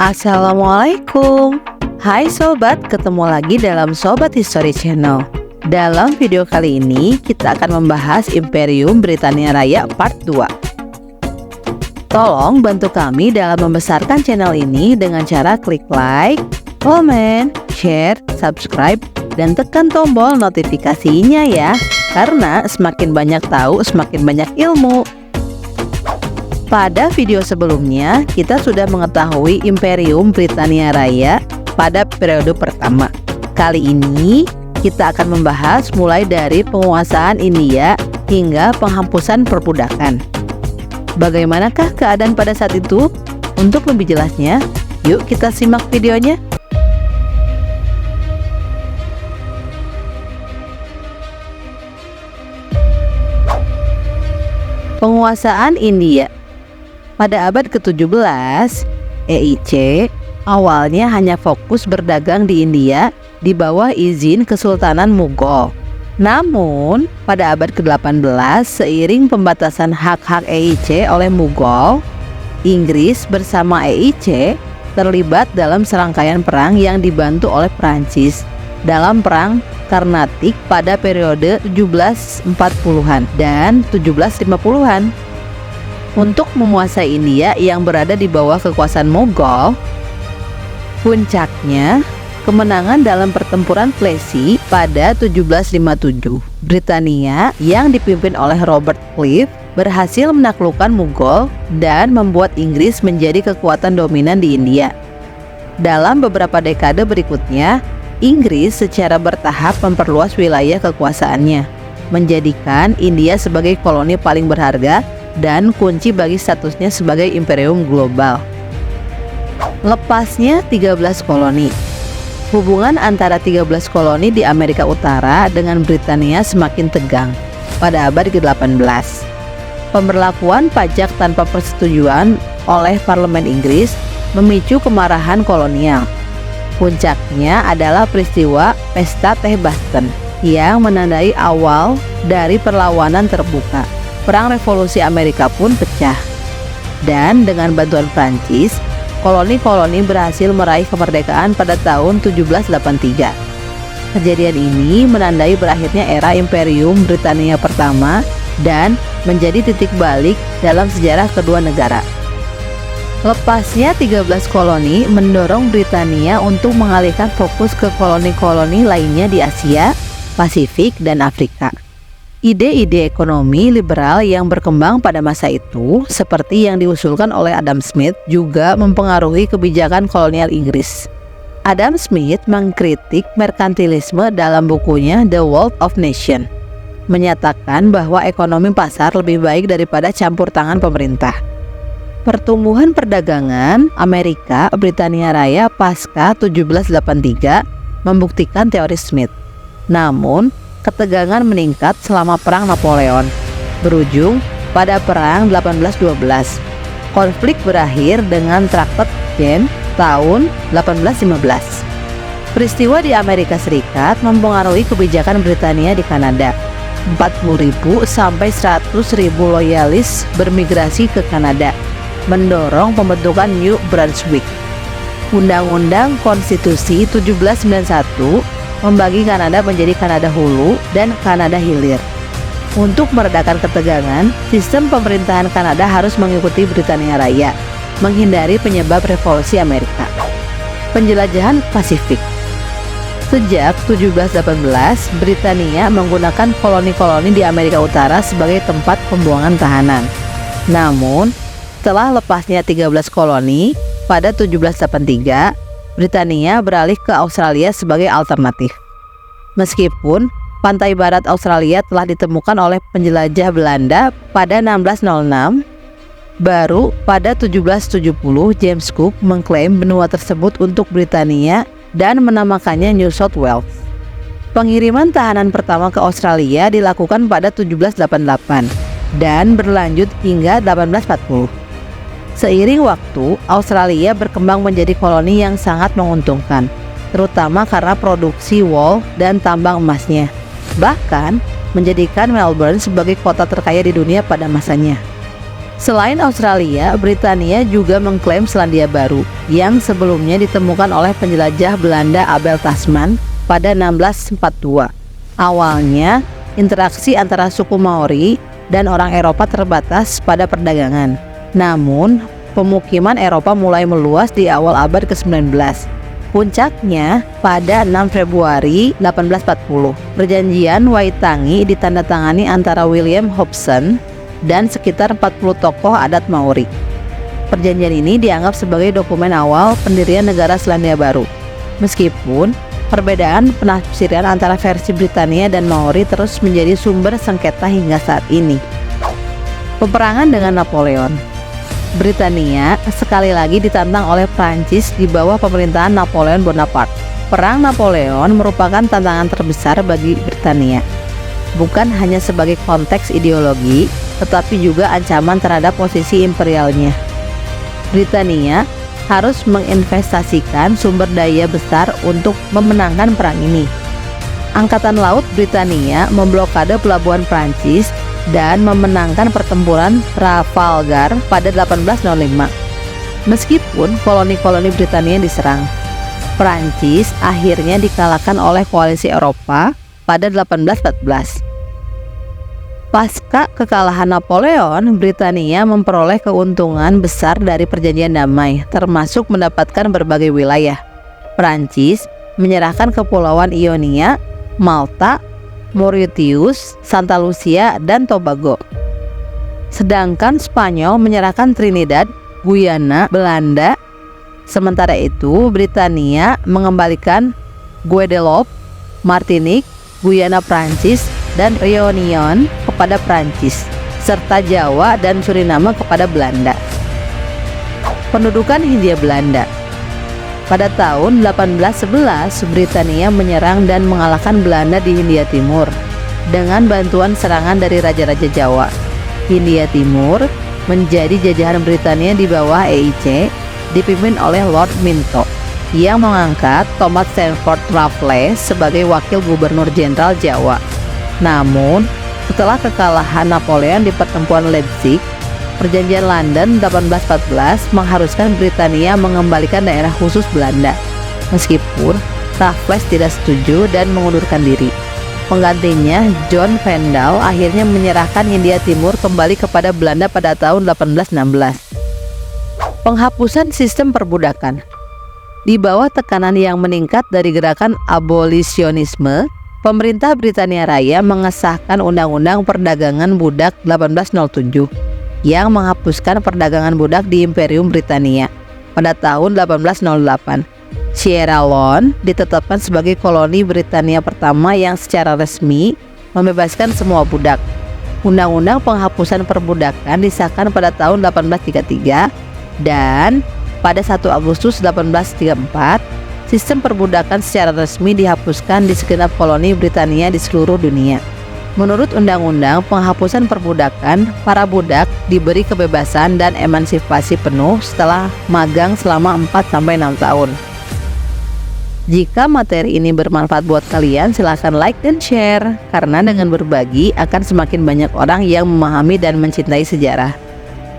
Assalamualaikum. Hai sobat, ketemu lagi dalam Sobat History Channel. Dalam video kali ini kita akan membahas Imperium Britania Raya Part 2. Tolong bantu kami dalam membesarkan channel ini dengan cara klik like, comment, share, subscribe, dan tekan tombol notifikasinya ya. Karena semakin banyak tahu, semakin banyak ilmu. Pada video sebelumnya, kita sudah mengetahui Imperium Britania Raya pada periode pertama. Kali ini, kita akan membahas mulai dari penguasaan India hingga penghapusan perbudakan. Bagaimanakah keadaan pada saat itu? Untuk lebih jelasnya, yuk kita simak videonya. Penguasaan India. Pada abad ke-17, EIC awalnya hanya fokus berdagang di India di bawah izin Kesultanan Mughal. Namun, pada abad ke-18, seiring pembatasan hak-hak EIC oleh Mughal, Inggris bersama EIC terlibat dalam serangkaian perang yang dibantu oleh Prancis dalam Perang Karnatik pada periode 1740-an dan 1750-an. Untuk menguasai India yang berada di bawah kekuasaan Mughal, puncaknya kemenangan dalam pertempuran Plassey pada 1757. Britania yang dipimpin oleh Robert Clive berhasil menaklukkan Mughal dan membuat Inggris menjadi kekuatan dominan di India. Dalam beberapa dekade berikutnya, Inggris secara bertahap memperluas wilayah kekuasaannya, menjadikan India sebagai koloni paling berharga dan kunci bagi statusnya sebagai imperium global. Lepasnya 13 koloni. Hubungan antara 13 koloni di Amerika Utara dengan Britania semakin tegang pada abad ke-18. Pemberlakuan pajak tanpa persetujuan oleh parlemen Inggris memicu kemarahan kolonial. Puncaknya adalah peristiwa Pesta Teh Boston yang menandai awal dari perlawanan terbuka. Perang Revolusi Amerika pun pecah. Dan dengan bantuan Prancis, koloni-koloni berhasil meraih kemerdekaan pada tahun 1783. Kejadian ini menandai berakhirnya era Imperium Britania pertama dan menjadi titik balik dalam sejarah kedua negara. Lepasnya 13 koloni mendorong Britania untuk mengalihkan fokus ke koloni-koloni lainnya di Asia, Pasifik, dan Afrika. Ide-ide ekonomi liberal yang berkembang pada masa itu, seperti yang diusulkan oleh Adam Smith, juga mempengaruhi kebijakan kolonial Inggris. Adam Smith mengkritik merkantilisme dalam bukunya The Wealth of Nations, menyatakan bahwa ekonomi pasar lebih baik daripada campur tangan pemerintah. Pertumbuhan perdagangan Amerika Britania Raya pasca 1783 membuktikan teori Smith. Namun, ketegangan meningkat selama Perang Napoleon, berujung pada Perang 1812. Konflik berakhir dengan Traktat Ghent tahun 1815. Peristiwa di Amerika Serikat mempengaruhi kebijakan Britania di Kanada. 40.000 sampai 100.000 loyalis bermigrasi ke Kanada, mendorong pembentukan New Brunswick. Undang-Undang Konstitusi 1791 membagi Kanada menjadi Kanada Hulu dan Kanada Hilir. Untuk meredakan ketegangan, sistem pemerintahan Kanada harus mengikuti Britania Raya, menghindari penyebab revolusi Amerika. Penjelajahan Pasifik. Sejak 1718, Britania menggunakan koloni-koloni di Amerika Utara sebagai tempat pembuangan tahanan. Namun, setelah lepasnya 13 koloni pada 1783, Britania beralih ke Australia sebagai alternatif. Meskipun pantai barat Australia telah ditemukan oleh penjelajah Belanda pada 1606, baru pada 1770 James Cook mengklaim benua tersebut untuk Britania dan menamakannya New South Wales. Pengiriman tahanan pertama ke Australia dilakukan pada 1788 dan berlanjut hingga 1840. Seiring waktu, Australia berkembang menjadi koloni yang sangat menguntungkan, terutama karena produksi wool dan tambang emasnya. Bahkan, menjadikan Melbourne sebagai kota terkaya di dunia pada masanya. Selain Australia, Britania juga mengklaim Selandia Baru yang sebelumnya ditemukan oleh penjelajah Belanda Abel Tasman pada 1642. Awalnya, interaksi antara suku Maori dan orang Eropa terbatas pada perdagangan. Namun, pemukiman Eropa mulai meluas di awal abad ke-19. Puncaknya pada 6 Februari 1840, perjanjian Waitangi ditandatangani antara William Hobson dan sekitar 40 tokoh adat Maori. Perjanjian ini dianggap sebagai dokumen awal pendirian negara Selandia Baru. Meskipun perbedaan penafsiran antara versi Britania dan Maori terus menjadi sumber sengketa hingga saat ini. Peperangan dengan Napoleon. Britania sekali lagi ditantang oleh Prancis di bawah pemerintahan Napoleon Bonaparte. Perang Napoleon merupakan tantangan terbesar bagi Britania, bukan hanya sebagai konteks ideologi, tetapi juga ancaman terhadap posisi imperialnya. Britania harus menginvestasikan sumber daya besar untuk memenangkan perang ini. Angkatan Laut Britania memblokade pelabuhan Prancis dan memenangkan pertempuran Trafalgar pada 1805. Meskipun koloni-koloni Britania diserang, Prancis akhirnya dikalahkan oleh koalisi Eropa pada 1814. Pasca kekalahan Napoleon, Britania memperoleh keuntungan besar dari perjanjian damai, termasuk mendapatkan berbagai wilayah. Prancis menyerahkan kepulauan Ionia, Malta, Mauritius, Santa Lucia, dan Tobago. Sedangkan Spanyol menyerahkan Trinidad, Guyana, Belanda. Sementara itu, Britania mengembalikan Guadeloupe, Martinique, Guyana Prancis, dan Réunion kepada Prancis, serta Jawa dan Suriname kepada Belanda. Pendudukan Hindia Belanda. Pada tahun 1811, Britania menyerang dan mengalahkan Belanda di Hindia Timur dengan bantuan serangan dari raja-raja Jawa. Hindia Timur menjadi jajahan Britania di bawah EIC, dipimpin oleh Lord Minto, yang mengangkat Thomas Stamford Raffles sebagai wakil gubernur jenderal Jawa. Namun, setelah kekalahan Napoleon di pertempuran Leipzig, Perjanjian London 1814 mengharuskan Britania mengembalikan daerah khusus Belanda. Meskipun Raffles tidak setuju dan mengundurkan diri. Penggantinya, John Vandal, akhirnya menyerahkan Hindia Timur kembali kepada Belanda pada tahun 1816. Penghapusan sistem perbudakan. Di bawah tekanan yang meningkat dari gerakan abolisionisme, pemerintah Britania Raya mengesahkan Undang-Undang Perdagangan Budak 1807 yang menghapuskan perdagangan budak di Imperium Britania. Pada tahun 1808, Sierra Leone ditetapkan sebagai koloni Britania pertama yang secara resmi membebaskan semua budak. Undang-Undang Penghapusan Perbudakan disahkan pada tahun 1833 dan pada 1 Agustus 1834, sistem perbudakan secara resmi dihapuskan di segenap koloni Britania di seluruh dunia. Menurut Undang-Undang Penghapusan Perbudakan, para budak diberi kebebasan dan emansipasi penuh setelah magang selama 4-6 tahun. Jika materi ini bermanfaat buat kalian, silahkan like dan share, karena dengan berbagi akan semakin banyak orang yang memahami dan mencintai sejarah.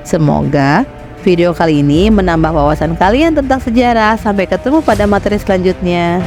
Semoga video kali ini menambah wawasan kalian tentang sejarah. Sampai ketemu pada materi selanjutnya.